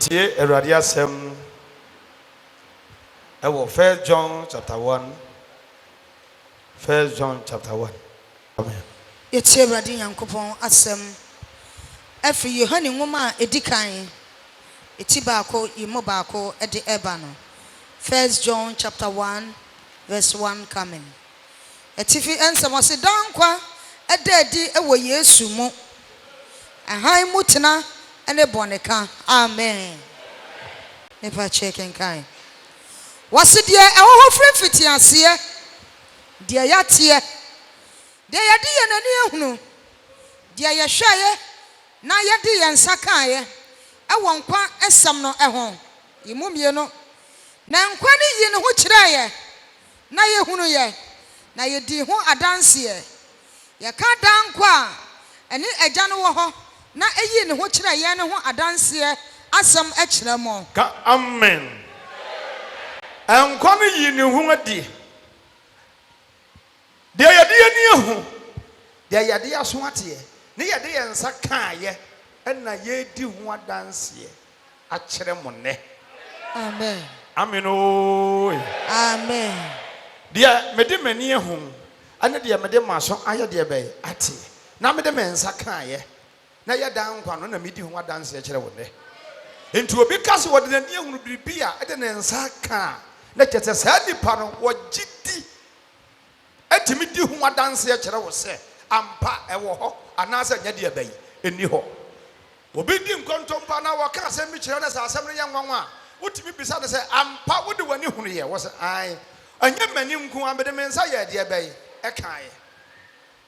Yɛtie Awurade asɛm ɛwɔ 1 John chapter 1. 1 John chapter 1. Amen. Yɛtie Awurade Nyankopɔn asɛm ɛfiri Yohane nwoma a ɛdi kan ɛti baako yɛmu baako ɛde ɛba no. 1 John chapter 1 verse 1 coming. Ɛtifi ɛnsɛm ɔse dankwa ɛda adi ɛwɔ Yesu mu. Ɛhan mu tena ɛne bɔneka. Amen. Nipa checking kind. Wɔse deɛ ɛwɔ firi fiti aseɛ deɛ yateɛ deɛ yɛde yɛn ani ehunu deɛ yɛhwɛɛ na yɛde yɛn nsa kaeɛ ɛwɔ nkwa ɛsɛm no ɛho yɛmu mmienu na nkwa ne yi ne ho kyerɛ yɛ na yɛhunu yɛ na yɛdi ho adanseɛ yɛka dankwa a ɛne agya no wɔ hɔ na ɛyi ne ho kyerɛ yɛn ne ho adanseɛ asɛm ɛkyerɛ mo. Amen. Nkwa ne yi ne ho adi deɛ yɛde yɛni ehu deɛ yɛde aso ateɛ ne yɛde yɛn nsa kaeɛ ɛna yɛdi ho adanseɛ akyerɛ mo nnɛ. Amen. Amen. Oh. Amen. Deɛ mede m'ani ehu ɛne deɛ mede m'aso ayɛ deɛ bɛyɛ ate na mede me nsa kaeɛ na yɛda nkwa no na medi ho adanseɛ kyerɛ wo nnɛ. Nti obi ka sɛ wɔde n'ani ehunu biribi a ɛde ne nsa ka na kyerɛ sɛ saa nipa no wɔgye di etimi di ho adanseɛ kyerɛ wo sɛ ampa ɛwɔ hɔ anaasɛ nyɛ deɛ bɛyi ɛni hɔ. Obi di nkontompa na wɔka asɛm bi kyerɛ na sɛ asɛm no yɛ nwanwa a wotumi bisa no sɛ ampa wode w'ani hunu yɛ wɔ sɛ ae ɛnyɛ m'ani nko a mede me nsa yɛ deɛ bɛyi ɛkaeɛ.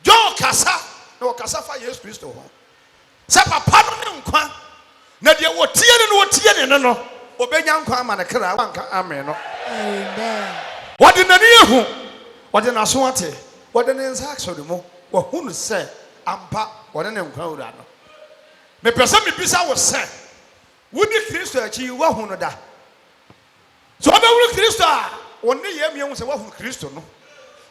John kasa na wɔkasa fa Yesu Kristo ho sɛ papa no ne nkwa na deɛ wɔtie ne no wɔtie ne no obɛnya nkwa ama ne kra wanka amen no. Amen. Wɔde n'ani ehu wɔde n'aso ate wɔde ne nsa asɔ ne mu wɔhunu sɛ ampa wɔde ne nkwa wura no. Mepɛ sɛ mebisa wo sɛ wodi Kristo akyi woahunu da sɛ ɔbɛwuru Kristo a wɔne yɛ mmiɛnhu sɛ woahunu Kristo no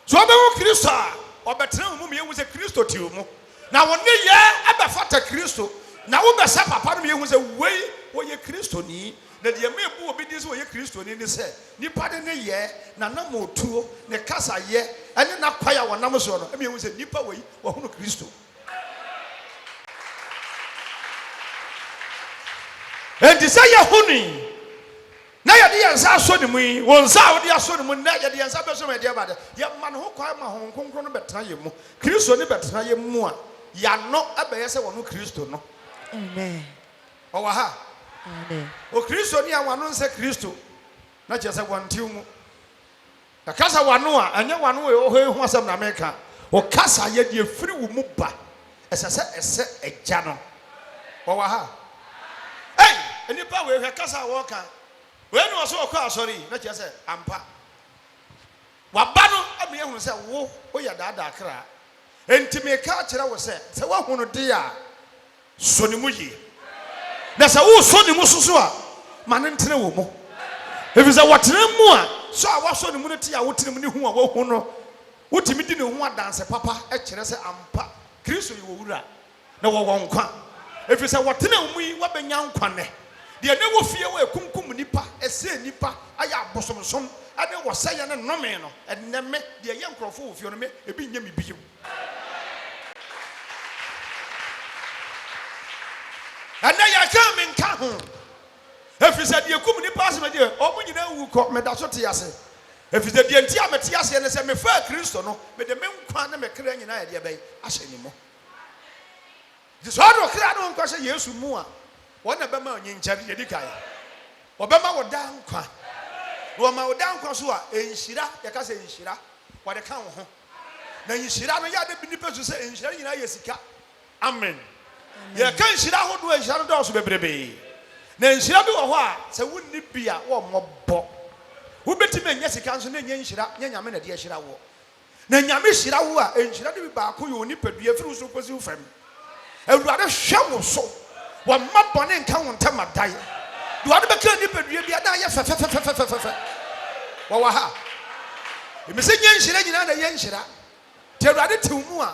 sɛ ɔbɛwuru Kristo a ɔbɛtena wo mu mmiɛnhu sɛ Kristo te wo mu na wɔne yɛ ɛbɛfata Kristo na wobɛsɛ papa no mmiɛnhu sɛ wei wɔyɛ Kristoni na deɛ mebu obi di sɛ wɔyɛ Kristoni ne sɛ nipa de ne yɛ nanam otuo ne kasa yɛ ɛne n'akwae a wɔnam soɔ no mmiɛnhu sɛ nipa wei wɔhunu Kristo. Enti sɛ yɛhunu na yɛde yɛn nsa asɔ ne mu yi wɔn nsa a wɔde asɔ ne mu na yɛde yɛn nsa bɛsɔ mu ɛdeɛ bade yɛma ne ho kwan ma Honhom Kronkron no bɛtena yɛn mu Kristo ne bɛtena yɛn mu a yɛano ɛbɛyɛ sɛ wɔn Kristo no. Amen. Ɔwɔ ha. Amen. O Kristo ni awano nsɛ Kristo na kyerɛ sɛ wɔn ntiw mu ɛkasa wano a ɛnyɛ wano a ɛwɔ hɔ ehu asɛm na meka o kasa yɛ deɛ firi wo mu ba ɛsɛ sɛ ɛsɛ ɛgya no. Ɔwɔ ha. Nipa wei hwɛ kasa a wɔka wei ne ɔsɛ ɔkɔ asɔre na kyerɛ sɛ ampa waba no amia hunu sɛ wo woyɛ daadaa kra enti meka kyerɛ wo sɛ woahunu de a so ne mu yie na sɛ woso ne mu soso a ma ne ntene wɔ mu ɛfiri sɛ wɔtena mu a so a wɔsɔ ne mu no te a wotene mu ne hu a woahu no wotumi di ne ho adanse papa ɛkyerɛ sɛ ampa Kristo yɛ wɔ wura na wɔwɔ nkwa ɛfiri sɛ wɔtena mu yi wɔbɛnya nkwa nɛ deɛ ne wɔ fie wɔ ekumkum nipa ɛsɛ nipa ayɛ abosomsom ɛne wɔsɛ yɛ ne nnome no ɛnɛ me deɛ yɛ nkurɔfo wɔ fie no me ebi nyɛ me bio ɛnɛ yɛka me nka ho ɛfiri sɛ deɛ kum nipa asɛm deɛ ɔmo nyinaa wu kɔ meda so te ase ɛfiri sɛ deɛ nti a mete aseɛ ne sɛ mefaa Kristo no mede me nkwa ne me kra nyinaa yɛ deɛ bɛyɛ ahyɛ ne mu nti sɛ ɔde ɔkra no nkwa hyɛ Yesu mu a wɔn na bɛma ɔnyenkyɛre yɛdi kaeɛ wɔbɛma wo da nkwa wɔma wo da nkwa so a nhyira yɛka sɛ nhyira wɔde ka wo ho na nhyira no yɛade bi nipa so sɛ nhyira nyinaa yɛ sika. Amen. Yɛka nhyira ahodoɔ nhyira no dɔɔso bebrebee na nhyira bi wɔ hɔ a sɛ wonni bi a wɔmmɔbɔ wobɛtumi anyɛ sika nso na ɛnyɛ nhyira nyɛ nyame na de ahyira wo na nyame hyira wo a nhyira no bi baako yɛ onipadua firi wo so kɔsi wo fam Awurade hwɛ wo so wɔmma bɔne nka wo ntam adae deɛ wɔde bɛka nipadua bi ada yɛ fɛfɛfɛfɛfɛfɛ wɔwɔ ha ɛmi sɛ nyɛ nhyira nyinaa na yɛ nhyira nti Awurade te wo mu a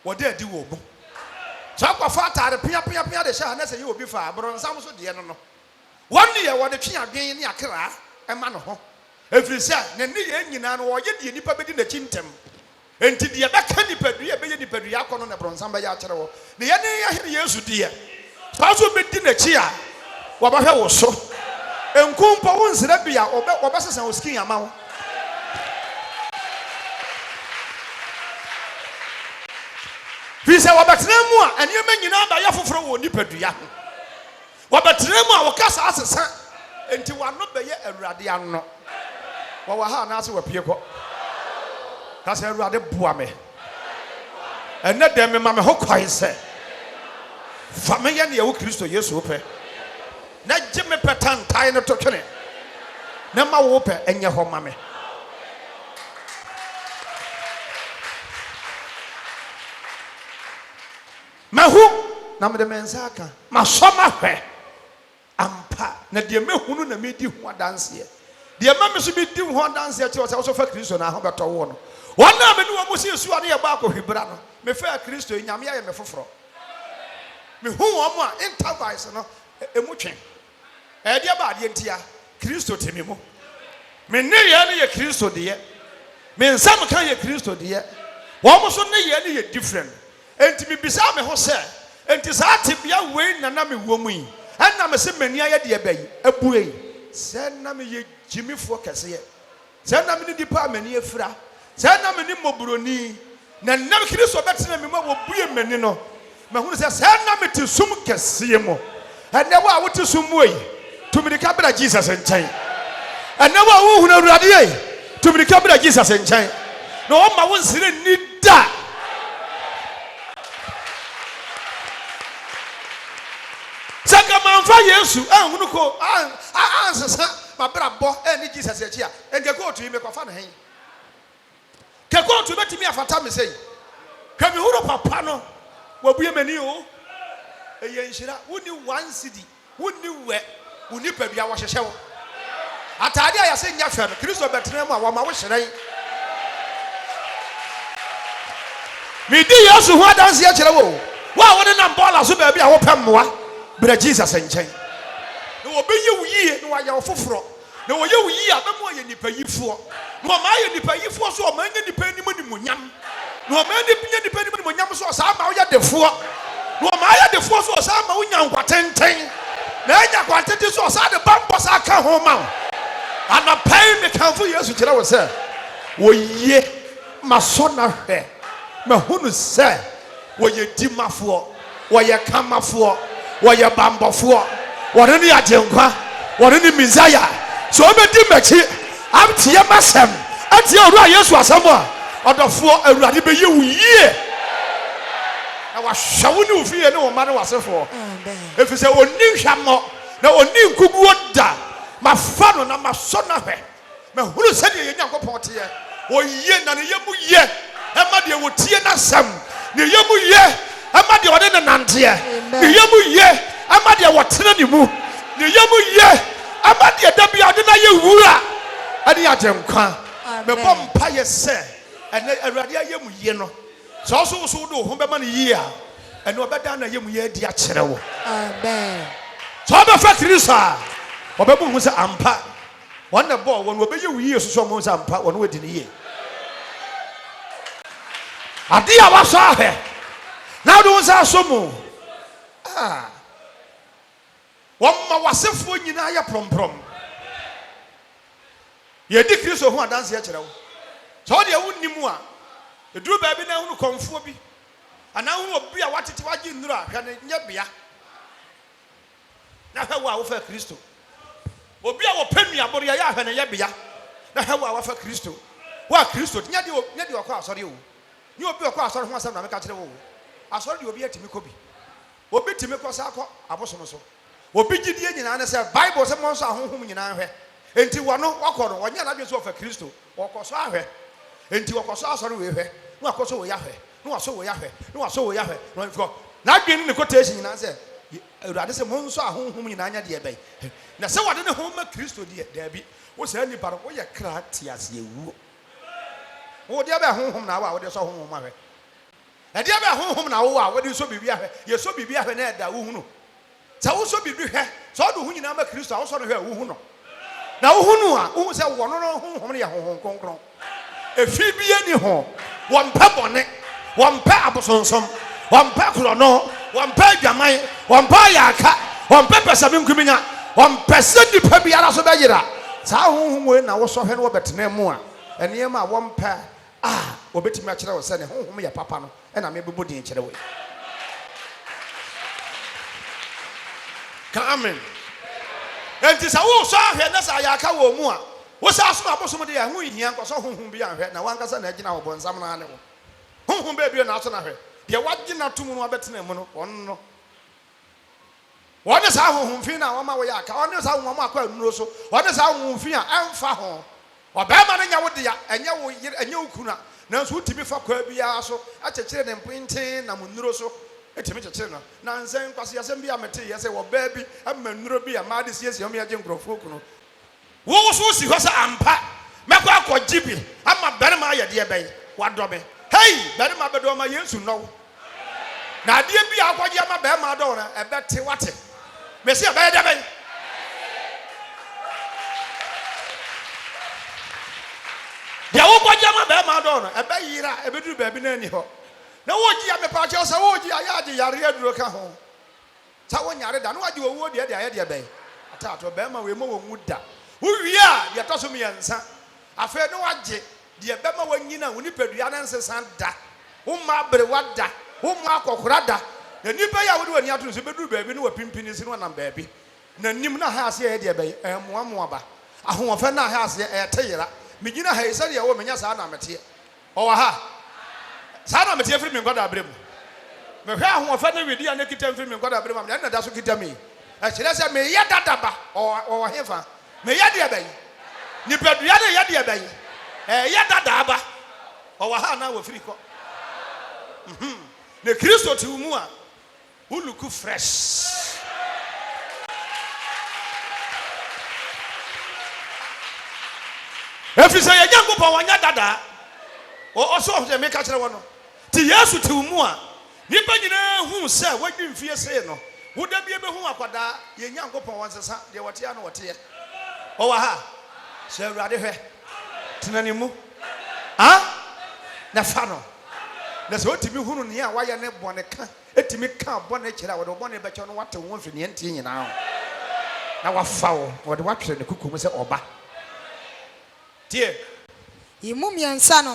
wɔde adi wɔ mu sɛ akɔfa atare pia de hyɛ ha na sɛ yɛ obi fa aborɔnsam so deɛ no ne yɛ wɔde twe adwen ne akra ɛma no ho ɛfiri sɛ ne ne yɛ nyinaa no wɔyɛ deɛ nipa bɛdi n'akyi ntɛm enti deɛ bɛka nipadua bɛyɛ nipadua akɔ no na brɔnsam bɛyɛ akyerɛ wɔ ne yɛ ne yɛ hene Yesu deɛ saa so bɛdi n'akyi a wɔbɛhwɛ wo so nkumpa wo nsrɛ bi a wɔbɛsesa wo skin ama wo fi sɛ wɔbɛtena mu a ɛnneɛma nyinaa bɛyɛ foforɔ wɔ nipadua ho wɔbɛtena mu a wɔka saa asesa enti wano bɛyɛ Awurade ano wɔwɔ ha anaasɛ wɔpie kɔ ka sɛ Awurade boa me ɛnɛ dɛm mema me ho kwan sɛ fa meyɛ ne yɛwo Kristo Yesu pɛ na gye me pɛ tantae no to twene na ma wo pɛ ɛnyɛ hɔ ma me mahu na mede me nsa aka masɔ mahwɛ ampa na deɛ mehunu na medi ho adanseɛ deɛ ma me so medi ho adanseɛ kyerɛ sɛ woso fa Kristo na ho bɛtɔ wo no wɔn a me ne wɔn mo si esu ade yɛ ba akɔhwibra no me fa Kristo nyame ayɛ me foforɔ mehu wɔn mo a intervice no emu twɛn ɛdeɛ ba adeɛ ntia Kristo te me mu me ne yɛ ne yɛ Kristo deɛ me nsam ka yɛ Kristo deɛ wɔn mo so ne yɛ ne yɛ different enti me bisa me ho sɛ enti saa tebea wei na me wɔ mu yi ɛna me se mani ayɛ deɛ bɛyi abue sɛ na me yɛ gyimifoɔ kɛseɛ sɛ na me ne nipa mani afira sɛ na me ne mobroni na nam Kristo bɛtena me ma wɔbue mani no mahunu sɛ sɛ na me te sum kɛseɛ mu ɛnɛ wo a wote sum mu yi tumirika bra Jesus nkyɛn ɛnɛ wo a wohunu Awurade yi tumirika bra Jesus nkyɛn na ɔma wo nsere ni da saka manfa Yesu ahunu ko ansesa mabrabɔ ɛni Jesus akyi a ɛnke ko otu yi me kwafa ne hen ke ko otu betimi afata me sei hwɛ me huru papa no wabue mani o ɛyɛ nhyira woni one city woni wɛ woni padua wɔ hyehyɛ wo atade a yɛsɛ nya hwɛ no Kristo bɛtena mu a wɔma wo hyerɛn me di Yesu ho adanse akyerɛ wo wo a wode nam bɔɔla so baabi a wopɛ mmoa bra Jesus nkyɛn na wɔbɛyɛ wo yie na wɔayɛ wo foforɔ na wɔyɛ wo yie a bɛmo ayɛ nipa yifoɔ na ɔma ayɛ nipa yifoɔ so ɔma nyɛ nipa anim animonyam na ɔma nyɛ nipa anim animonyam so ɔsaa ma woyɛ defoɔ na ɔma ayɛ defoɔ so ɔsaa ma wonya nkwatenten na ɛnya nkwatenten so ɔsaa de bambɔ saa ka ho ma wo anɔpɛi mekamfo Yesu kyerɛ wo sɛ wɔyie masɔ na hwɛ mahunu sɛ wɔyɛ dimafoɔ wɔyɛ kamafoɔ wɔyɛ bambɔfoɔ wɔne ne agyenkwa wɔne ne Misaya so ɔbɛdi m'akyi amteɛ masɛm ateɛ ɔwura Yesu asɛm a ɔdɔfoɔ Awurade bɛyɛ wo yie na wahwɛ wo ne wo fie ne wo mma ne wasefoɔ ɛfiri sɛ ɔnni nhwammɔ na ɔnni nkuguo da mafa no na masɔ na hwɛ mahunu sɛdeɛ yɛ Nyankopɔn teɛ ɔyie na ne yɛ mu yɛ ɛma deɛ wɔtie n'asɛm ne yɛ mu yɛ ɛma deɛ ɔde ne nanteɛ ne yɛ mu yɛ ɛma deɛ wɔtena ne mu ne yɛ mu yɛ ɛma deɛ da bia ɔde na yɛ wura ɛne agyenkwa mebɔ mpa yɛ sɛ ɛnɛ Awurade ayɛ mu yie no sɛ ɔso wo so wode wo ho bɛma no yie a ɛne ɔbɛda na yɛ mu yɛ adi akyerɛ wo sɛ ɔbɛfa Kristo a ɔbɛbu ho sɛ ampa wɔn na bɔɔ wɔn wɔbɛyɛ wo yie soso ɔmo sɛ ampa wɔn wɔdi ne yie ade a wasɔ ahwɛ na wode wo nsa asɔ mu wɔma wasefoɔ nyinaa yɛ prɔmprɔm yɛdi Kristo ho adanse akyerɛ wo sɛ wode ɛwo nnim a ɛduru baabi na hunu kɔmfoɔ bi anaa hunu obi a watete wagye nnuro a hwɛ ne nyɛ bea na hwɛ wo a wofa Kristo obi a wɔpɛ nuaboro yɛ ahwɛ ne yɛ bea na hwɛ wo a wafa Kristo wo a Kristo nyɛ de ɔkɔ asɔre o ni obi ɔkɔ asɔre ho asɛm na meka kyerɛ wo asɔre de obi atimi kɔ bi obi timi kɔ saa kɔ abosom so obi gyidie nyinaa ne sɛ Bible sɛ mo nso ahohom nyinaa hwɛ enti wɔno wakɔ no wɔnyɛ n'adwene so ɔfa Kristo wɔkɔ so ahwɛ enti wɔkɔ so asɔre wei hwɛ na wakɔ so wei ahwɛ na wasɔ wei ahwɛ na wasɔ wei ahwɛ na wɔn n'adwene ne quotation nyinaa sɛ Awurade sɛ mo nso ahohom nyinaa nya deɛ bɛyi na sɛ wɔde ne ho ma Kristo deɛ daabi wo sɛ nipa no woyɛ kra te ase ewuo wo deɛ bɛ honhom na wo a wo de sɔ honhom ahwɛ ɛdeɛ bɛ honhom na wo a wo de sɔ bibi ahwɛ yɛ sɔ bibi ahwɛ na ɛda wo hunu sɛ wo sɔ bibi hwɛ so do hu nyina ma Kristo a wo so no hwe wo hu no na wo hu no a wo hu se wo no no honhom ne honhom konkron efi bi ani ho wo mpa bone wo mpa abosonsom wo mpa krono wo mpa adwaman wo mpa yaka wo mpa pesame nkuminya wo mpa se nipa biara so beyira saa honhom we na wo so hwe no wo betena mu a ene ma wo mpa obetimi a kire wo se ne honhom ya papa no ena me bebo din kire we amen enti sa wo so ahwe na sa ya ka wo mu a wo sa so abosom de ya hu hia nko so honhom bi ahwe na wankasa na agina wo bonsam na ne wo honhom be bi na so na ahwe de wagina tumu no abetena mu no onno wone sa honhom fi na wo ma wo ya ka wone sa honhom akwa nuro so wone sa honhom fi a emfa ho obema ne nya wo de ya enye wo enye okuna na so tibi fa kwa bia so achechire ne mpintin na munuro so etimi chechire no na nsen kwase yasem bia mete yese wo ba bi amanuro bi ya ma de siesie o me agye nkrofo kuno wo so si ho sa ampa mekwa akogye bi ama bere ma ayede e ben wadobe hey bere ma bedo ma Yesu no na ade bi akogye ama bere ma do na ebete wate me se be de ben ya wo kogye ama bere ma do na ebe yira ebeduru ba bi na ani ho na wo ji ame pa che o se wo ji ayaje yare aduro ka ho sa wo nyare da na waje wo de de ayede ben atato be ma we mo wo muda uwia de to so me yansa afa no waje de be ma wanyina woni padua na nsesan da wo ma bere wada wo ma akokora da na nipa ya wo de wani ato so beduru ba bi no wapimpini si no na ba bi na nim na ha ase ayede be moamoa ba ahofa na ha ase teyira megyina ha isa de wo menya sa na mete o wa ha sa na mete afiri me ngoda abrem me hwa ahofa na wedi ya na kita afiri me ngoda abrem na da so kita me a kire se me ye dadaba o hefa me ye de abai ni padua na ye de abai ye dadaba o wa ha na wo firi ko ne Kristo ti mu a wo look fresh efise ye Nyankopon wanya dada o so of me ka kire wo no ti Yesu ti mu a nipa nyina hu se wadi mfie se no wo da bie be hu akwada ye Nyankopon wansesa de wote ya no wote ye o wa ha se awurade hwe tenani mu na fa no na so timi hunu ne a waye ne bone ka etimi ka bone kire wo de bone be che no wate wo mfi ne ntie nyina na wafa wo wo de watwe ne kukum se oba tie imum yansa no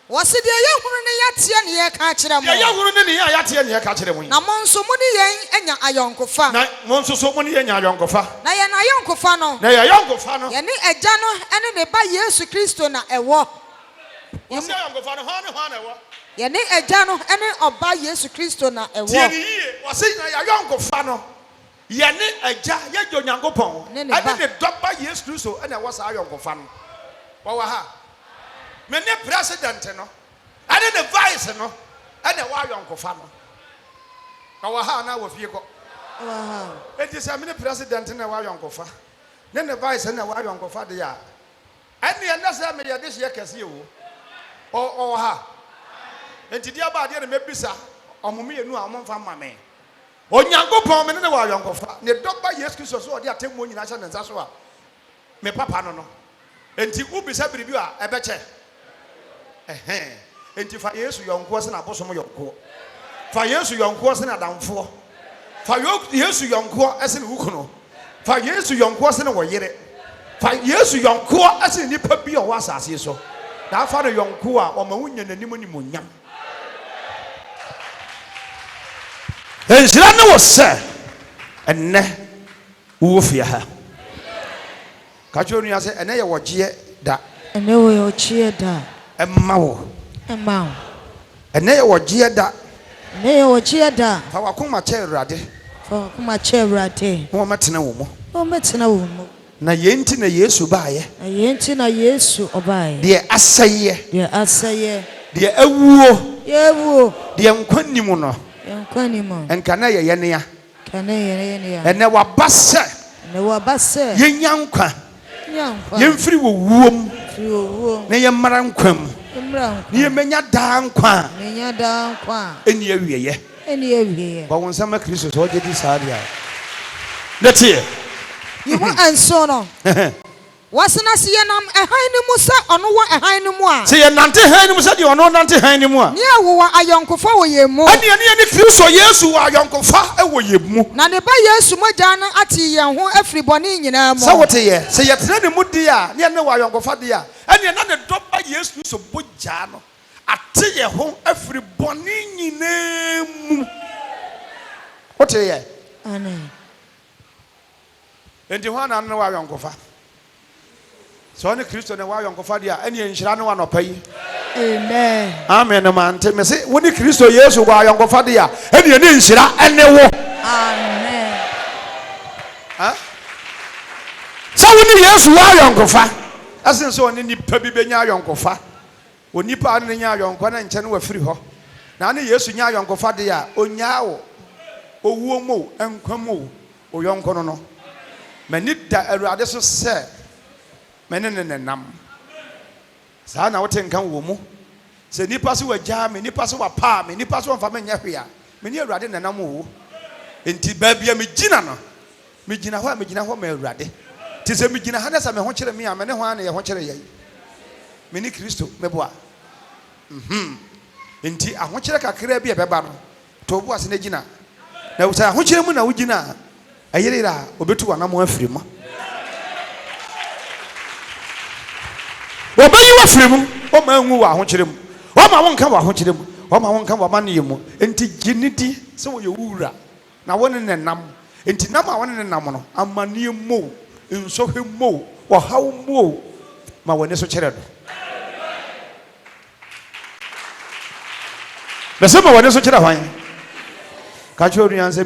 wose de yehunu ne yatie ne ye ka kire mo yehunu ne ne yatie ne ye ka kire mo na monso mu ne yen enya ayonkofa na monso so mu ne yen ayonkofa na ye na ayonkofa no na ye ayonkofa no ye ne agya no ene ne ba Yesu Kristo na ewo wose ayonkofa no ha na ewo ye ne agya no ene oba Yesu Kristo na ewo tie ne yi wose na ye ayonkofa no ye ne agya ye jo Nyankopon ene ne doba Yesu Kristo ene wo sa ayonkofa no wa ha me ne president no ane ne vice no ene wa ayonkofa no wa ha na wo fie ko wa ha enti se me ne president na wa ayonkofa ne vice na wa ayonkofa de ya ene na se me ye de hye kase wo o ha enti dia ba de ne mebisa omome yenu a omfa ma me Onyankopon me ne wa ayonkofa ne doba Yesu Kristo so de atemmo nyina hye ne nsa so a me papa no enti ubisa biribi a ebeche enti fa Yesu yonko se na bosom yonko fa Yesu yonko se na damfo fa Yesu yonko ese ne wukuno fa Yesu yonko se ne woyere fa Yesu yonko ese ni pa bi o wasase so na fa no yonko a o ma wunya nanim ni monyam enjira ne wo se enne wo fia ha kacho nu ya se ene ye wogye da ene wo yo chie da emma wo ene ye wogye da ene ye wogye da fa wakoma che Awurade fa wakoma che Awurade wo metena wo mo na yenti na Yesu baaye na yenti na Yesu obaaye de aseye de awuo de nkwannim no enka na ye ne ya ene wabase yenyankwa yemfiri wo wuom na yemmara nkwam ni yemenya da nkwa eni awieye ba won sama Kristo so je di saria Let's hear. You want and so no. Wasn't see nam a hinimusa on what a hinimua. Say a nante hinimusa, you are not nante hinimua. Yeah, who are a young cofa with ye more. Any Christo, yes, who are young cofa, and we mu. None by yes, Sumajana ati and who every bonny in a so what a year. Say a training mudia, near no young cofadia. And another drop by yes, so bujano. I tell you, home every bonny name. What a year. And the one I know our young cofa. So any Christian and why young cofadia, any insurance one or pay. Amen. Amen, man. Tell me, say, when the Christo years who are young cofadia, any insurance and the war. Amen. Huh? So when the years who are young cofa, as in so any pebby benya young cofa, when you pardon in your young one and ten were free ho. Now, any years in your young cofadia, o nyao, o womo, and quamo, o young conono. Manita a radiso say. Menene nam saa na wote nkan wo mu se nipa so wagya me nipa so wapa me nipa so mfa me nya hwea me ni awurade nanam wo enti ba bia me gina no me gina ho ma awurade ti se me gina ha na sa me ho kire me a me ne ho ana ye ho kire ye me ni Kristo me boa enti a ho kire kakra bia beba no to bo ase na gina na wo sa ho kire mu na wo gina ayerera obetu wanam afiri mu Obayi wa fremu o ma nwu wa ho kyerem o ma won ka wa ho kyerem o ma won ka wa mane yemu enti ginidi se wo ye wura na won ne nam enti nam a won ne nam no amane mo nsohwe mo wo hawo mo ma woni so kyere do be se ma woni so kyere hwan ka kyerɛ onuan se